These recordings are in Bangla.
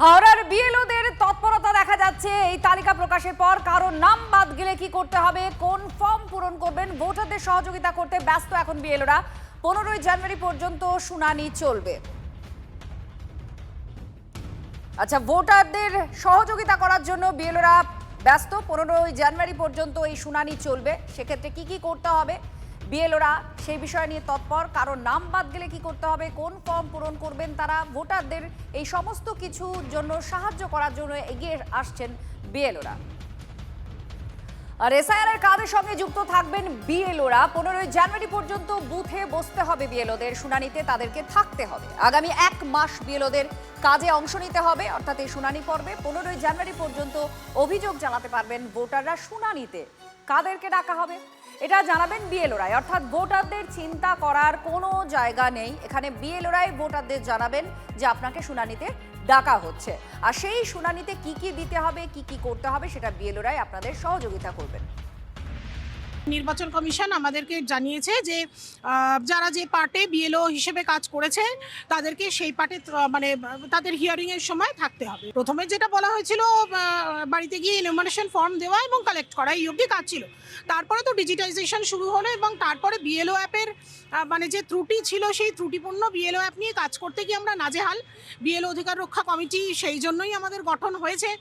হাওড়ার বিএলওদের তৎপরতা দেখা যাচ্ছে এই তালিকা প্রকাশের পর। কারো নাম বাদ গেলে কি করতে হবে, কোন ফর্ম পূরণ করবেন, ভোটারদের সহযোগিতা করতে ব্যস্ত এখন বিএলওরা। 15ই জানুয়ারি পর্যন্ত শুনানি চলবে। আচ্ছা, ভোটারদের সহযোগিতা করার জন্য বিএলওরা ব্যস্ত। 15ই জানুয়ারি পর্যন্ত এই শুনানি চলবে। সেক্ষেত্রে কি কি করতে হবে, বিএলওরা সেই বিষয় নিয়ে তৎপর। কারণ নাম বাদ গেলে কি করতে হবে, কোন ফর্ম পূরণ করবেন তারা, ভোটারদের এই সমস্ত কিছুর জন্য সাহায্য করার জন্য এগিয়ে আসছেন বিএলওরা। আর এসআইআর এর কাজের সঙ্গে যুক্ত থাকবেন বিএলওরা। 15ই জানুয়ারি পর্যন্ত বুথে বসতে হবে বিএলওদের, শুনানিতে তাদেরকে থাকতে হবে। আগামী 1 মাস বিএলওদের কাজে অংশ নিতে হবে, অর্থাৎ এই শুনানি পর্বে 15ই জানুয়ারি পর্যন্ত অভিযোগ জানাতে পারবেন ভোটাররা। শুনানিতে কাদেরকে ডাকা হবে এটা জানাবেন বিএলওরাই, অর্থাৎ ভোটারদের চিন্তা করার কোনো জায়গা নেই। এখানে বিএলওরাই ভোটারদের জানাবেন যে আপনাকে শুনানিতে ডাকা হচ্ছে, আর সেই শুনানিতে কি কি দিতে হবে, কি কি করতে হবে সেটা বিএলওরাই আপনাদের সহযোগিতা করবেন। নির্বাচন কমিশন আমাদেরকে জানিয়েছে যে যারা যে পার্টে বিএলও হিসেবে কাজ করেছে তাদেরকে সেই পার্টে মানে তাদের হিয়ারিং এর সময় থাকতে হবে। প্রথমে যেটা বলা হয়েছিল বাড়িতে গিয়ে ইনফরমেশন ফর্ম দেওয়া এবং কালেক্ট করা, এই অবধি কাজ ছিল। তারপরে তো ডিজিটাইজেশন শুরু হলো এবং তারপরে বিএলও অ্যাপের মানে যে ত্রুটি ছিল সেই ত্রুটিপূর্ণ বিএলও অ্যাপ নিয়ে কাজ করতে গিয়ে আমরা নাজেহাল। বিএলও অধিকার রক্ষা কমিটি সেই জন্যই আমাদের গঠন হয়েছে।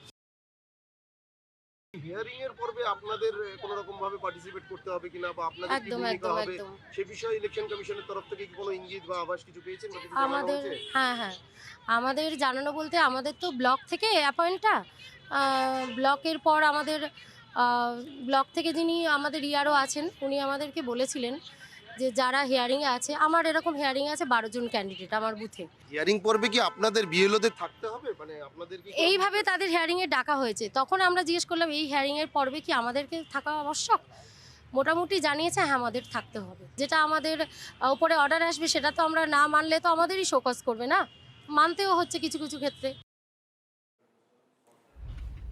হিয়ারিং এর পর্বে আপনাদের কোন রকম ভাবে পার্টিসিপেট করতে হবে কিনা বা আপনাদের কি ভূমিকা হবে সেই বিষয়ে ইলেকশন কমিশনের তরফ থেকে কি কোনো ইঙ্গিত বা আভাস কিছু পেয়েছেন? আমাদের হ্যাঁ আমাদের জানানো বলতে আমাদের তো ব্লক থেকে অ্যাপয়েন্টটা, ব্লকের পর আমাদের ব্লক থেকে যিনি আমাদের ইয়ারও আছেন উনি আমাদেরকে বলেছিলেন যে যারা হিয়ারিংয়ে আছে, আমার এরকম হিয়ারিংয়ে আছে 12 জন ক্যান্ডিডেট আমার বুথে। হিয়ারিং পর্বে কি আপনাদের বিএলওদের থাকতে হবে, মানে আপনাদের কি এইভাবে তাদের হিয়ারিংয়ে ডাকা হয়েছে? তখন আমরা জিজ্ঞেস করলাম এই হিয়ারিংয়ের পর্বে কি আমাদেরকে থাকা আবশ্যক? মোটামুটি জানিয়েছে হ্যাঁ আমাদের থাকতে হবে। যেটা আমাদের উপরে অর্ডার আসবে সেটা তো আমরা না মানলে তো আমাদেরই শোকজ করবে না, মানতেও হচ্ছে কিছু কিছু ক্ষেত্রে।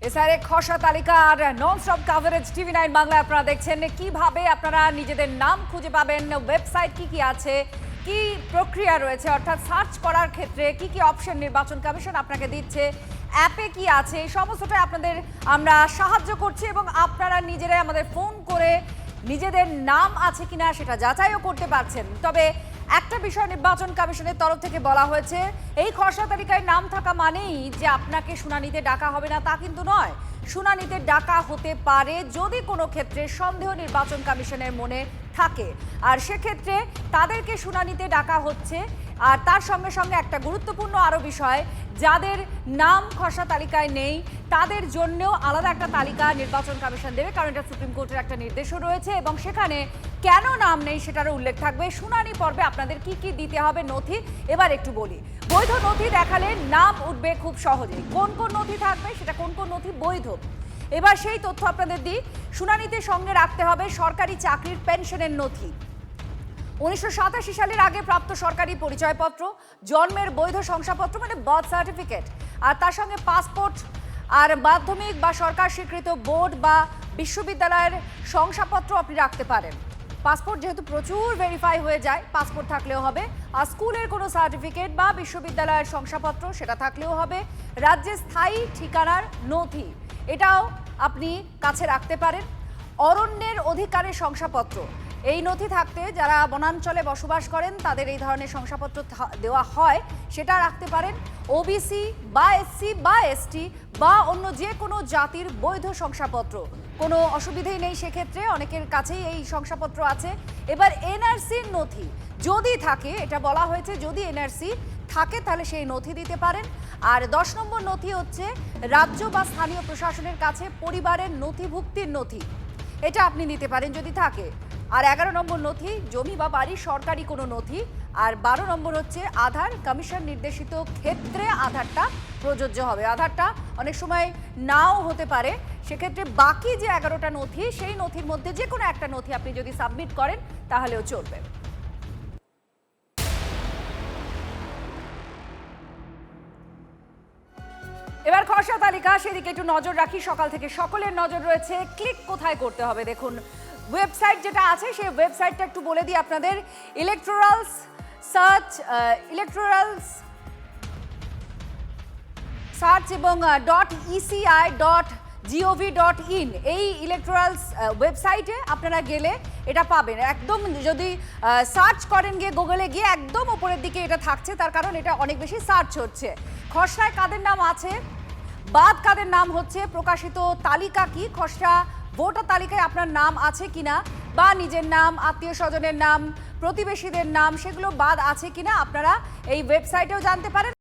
এসআইআর খসড়া তালিকার ননস্টপ কভারেজ টিভি9 বাংলায় আপনারা দেখছেন। কিভাবে আপনারা নিজেদের নাম খুঁজে পাবেন, ওয়েবসাইট কি কি আছে, কি প্রক্রিয়া রয়েছে, অর্থাৎ সার্চ করার ক্ষেত্রে কি কি অপশন নির্বাচন কমিশন আপনাকে দিচ্ছে, অ্যাপে কি আছে, এই সমস্তটাই আপনাদের আমরা সাহায্য করছি এবং আপনারা নিজেরাই আমাদের ফোন করে নিজেদের নাম আছে কিনা সেটা যাচাইও করতে পারছেন। তবে একটা বিষয় নির্বাচন কমিশনের তরফ থেকে বলা হয়েছে, এই খসড়া তালিকায় নাম থাকা মানেই যে আপনাকে শুনানিতে ডাকা হবে না তা কিন্তু নয়। শুনানিতে ডাকা হতে পারে যদি কোনো ক্ষেত্রে সন্দেহ নির্বাচন কমিশনের মনে থাকে, আর সেক্ষেত্রে তাদেরকে শুনানিতে ডাকা হচ্ছে। আর তার সঙ্গে সঙ্গে একটা গুরুত্বপূর্ণ আরও বিষয়, যাদের নাম খসড়া তালিকায় নেই তাদের জন্যও আলাদা একটা তালিকা নির্বাচন কমিশন দেবে, কারণ এটা সুপ্রিম কোর্টের একটা নির্দেশও রয়েছে এবং সেখানে কেন নাম নেই সেটারও উল্লেখ থাকবে। শুনানি পর্বে আপনাদের কি কি দিতে হবে নথি, এবার একটু বলি। বৈধ নথি দেখালে নাম উঠবে খুব সহজেই। কোন কোন নথি থাকবে, সেটা কোন কোন নথি বৈধ, এবার সেই তথ্য আপনাদের দিই। শুনানিতে সঙ্গে রাখতে হবে সরকারি চাকরির পেনশনের নথি, 1987 সালের আগে প্রাপ্ত সরকারি পরিচয়পত্র, জন্মের বৈধ শংসাপত্র মানে বার্থ সার্টিফিকেট, আর তার সঙ্গে পাসপোর্ট আর মাধ্যমিক বা সরকার স্বীকৃত বোর্ড বা বিশ্ববিদ্যালয়ের শংসাপত্র আপনি রাখতে পারেন। পাসপোর্ট যেহেতু প্রচুর ভেরিফাই হয়ে যায়, পাসপোর্ট থাকলেও হবে। আর স্কুলের কোনো সার্টিফিকেট বা বিশ্ববিদ্যালয়ের শংসাপত্র সেটা থাকলেও হবে। রাজ্যের স্থায়ী ঠিকানার নথি এটাও আপনি কাছে রাখতে পারেন। অরণ্যের অধিকারের শংসাপত্র, এই নথি থাকতে যারা বনাঞ্চলে বসবাস করেন তাদের এই ধরনের শংসাপত্র দেওয়া হয়, সেটা রাখতে পারেন। ওবিসি বা এসসি বা এসটি বা অন্য যে কোনো জাতির বৈধ শংসাপত্র, কোনো অসুবিধেই নেই সেক্ষেত্রে, অনেকের কাছেই এই শংসাপত্র আছে। এবার এনআরসির নথি যদি থাকে, এটা বলা হয়েছে যদি এনআরসি থাকে তাহলে সেই নথি দিতে পারেন। আর 10 নম্বর নথি হচ্ছে রাজ্য বা স্থানীয় প্রশাসনের কাছে পরিবারের নথিভুক্তির নথি, এটা আপনি দিতে পারেন যদি থাকে। আর 11 নম্বর নথি জমি বা বাড়ির সরকারি কোনো নথি। আর 12 নম্বর হচ্ছে আধার, কমিশন নির্দেশিত ক্ষেত্রে আধারটা প্রযোজ্য হবে। আধারটা অনেক সময় নাও হতে পারে, সেক্ষেত্রে বাকি যে 11টা নথি সেই নথির মধ্যে যে কোনো একটা নথি আপনি যদি সাবমিট করেন তাহলেও চলবে। এবার খসড়া তালিকা, সেদিকে একটু নজর রাখি। সকাল থেকে সকলের নজর রয়েছে, ক্লিক কোথায় করতে হবে দেখুন। ওয়েবসাইট যেটা আছে সেই ওয়েবসাইটটা একটু বলে দিই আপনাদের, ইলেকটোরাল সার্চ এবং .eci.gov.in এই ইলেকট্রাল ওয়েবসাইটে আপনারা গেলে এটা পাবেন। একদম যদি সার্চ করেন গিয়ে গুগলে গিয়ে একদম উপরের দিকে এটা থাকছে, তার কারণ এটা অনেক বেশি সার্চ হচ্ছে। খসড়ায় কাদের নাম আছে, বাদ কাদের নাম হচ্ছে, প্রকাশিত তালিকা কি, খসড়া ভোটার তালিকায় আপনার নাম আছে কিনা, বা নিজের নাম, আত্মীয় স্বজনের নাম, প্রতিবেশীদের নাম, সেগুলো বাদ আছে কিনা আপনারা এই ওয়েবসাইটেও জানতে পারেন।